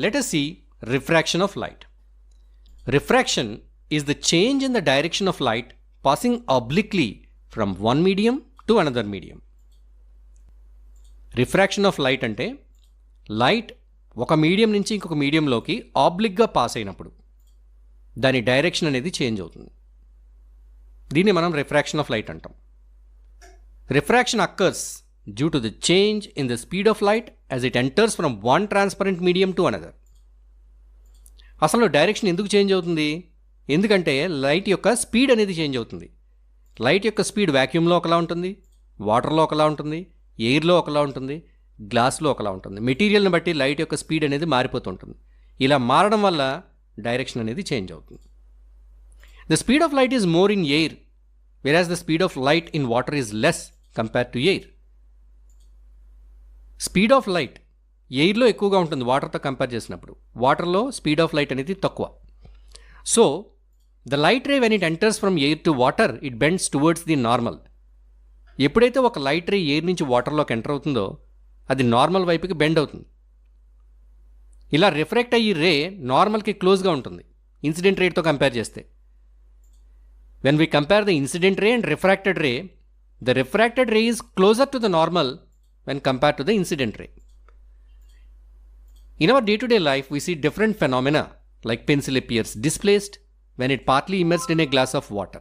let us see refraction of light. Refraction is the change in the direction of light passing obliquely from one medium to another medium. Refraction of light అంటే light ఒక medium నుంచి ఇంకొక మీడియంలోకి ఆబ్లిక్గా pass అయినప్పుడు దాని direction అనేది change అవుతుంది. దీన్ని మనం రిఫ్రాక్షన్ ఆఫ్ లైట్ అంటాం. Refraction occurs due to the change in the speed of light as it enters from one transparent medium to another. అసలు డైరెక్షన్ ఎందుకు చేంజ్ అవుతుంది? ఎందుకంటే లైట్ యొక్క స్పీడ్ అనేది చేంజ్ అవుతుంది. లైట్ యొక్క స్పీడ్ వ్యాక్యూమ్లో ఒకలా ఉంటుంది, వాటర్లో ఒకలా ఉంటుంది, ఎయిర్లో ఒకలా ఉంటుంది, గ్లాస్లో ఒకలా ఉంటుంది. మెటీరియల్ని బట్టి లైట్ యొక్క స్పీడ్ అనేది మారిపోతుంటుంది. ఇలా మారడం వల్ల డైరెక్షన్ అనేది చేంజ్ అవుతుంది. The speed of light is more in air whereas the speed of light in water is less compare to air. Speed of light ఎయిర్లో ఎక్కువగా ఉంటుంది వాటర్తో కంపేర్ చేసినప్పుడు. వాటర్లో స్పీడ్ ఆఫ్ లైట్ అనేది తక్కువ. So the light ray when it enters from air to water it bends towards the normal. ఎప్పుడైతే ఒక లైట్ రే ఎయిర్ నుంచి వాటర్లోకి ఎంటర్ అవుతుందో అది నార్మల్ వైపుకి బెండ్ అవుతుంది. ఇలా రిఫ్రాక్ట్ అయ్యి రే నార్మల్కి క్లోజ్గా ఉంటుంది ఇన్సిడెంట్ రేట్తో కంపేర్ చేస్తే. When we compare the incident ray and refracted ray, the refracted ray is closer to the normal when compared to the incident ray. In our day-to-day life, we see different phenomena like pencil appears displaced when it partly immersed in a glass of water.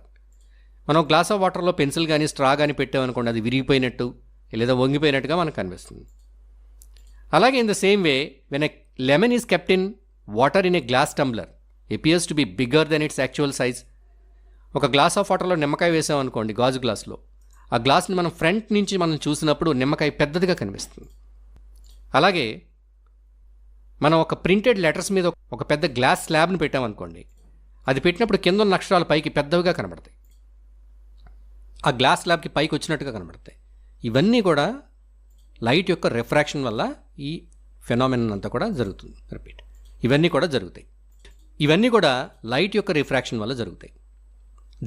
మనం glass of వాటర్లో pencil కానీ straw కానీ పెట్టామనుకోండి, అది విరిగిపోయినట్టు లేదా వంగిపోయినట్టుగా మనకు కనిపిస్తుంది. అలాగే in the same way when a lemon is kept in water in a glass tumbler appears to be bigger than it's actual size. ఒక గ్లాస్ ఆఫ్ వాటర్లో నిమ్మకాయ వేసామనుకోండి గాజు గ్లాస్లో, ఆ గ్లాస్ని మనం ఫ్రంట్ నుంచి మనం చూసినప్పుడు నిమ్మకాయ పెద్దదిగా కనిపిస్తుంది. అలాగే మనం ఒక ప్రింటెడ్ లెటర్స్ మీద ఒక పెద్ద గ్లాస్ స్లాబ్ని పెట్టామనుకోండి, అది పెట్టినప్పుడు కింద ఉన్న అక్షరాలు పైకి పెద్దవిగా కనబడతాయి, ఆ గ్లాస్ స్లాబ్కి పైకి వచ్చినట్టుగా కనబడతాయి. ఇవన్నీ కూడా లైట్ యొక్క రిఫ్రాక్షన్ వల్ల ఈ ఫెనామినన్ అంతా కూడా జరుగుతుంది. రిపీట్, ఇవన్నీ కూడా జరుగుతాయి. ఇవన్నీ కూడా లైట్ యొక్క రిఫ్రాక్షన్ వల్ల జరుగుతాయి.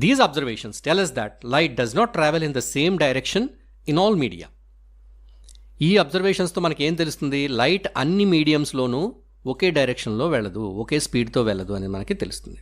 These observations tell us that light does not travel in the same direction in all media. ఈ అబ్జర్వేషన్స్తో మనకి ఏం తెలుస్తుంది? లైట్ అన్ని మీడియంస్లోనూ ఒకే డైరెక్షన్లో వెళ్ళదు, ఒకే స్పీడ్తో వెళ్ళదు అని మనకి తెలుస్తుంది.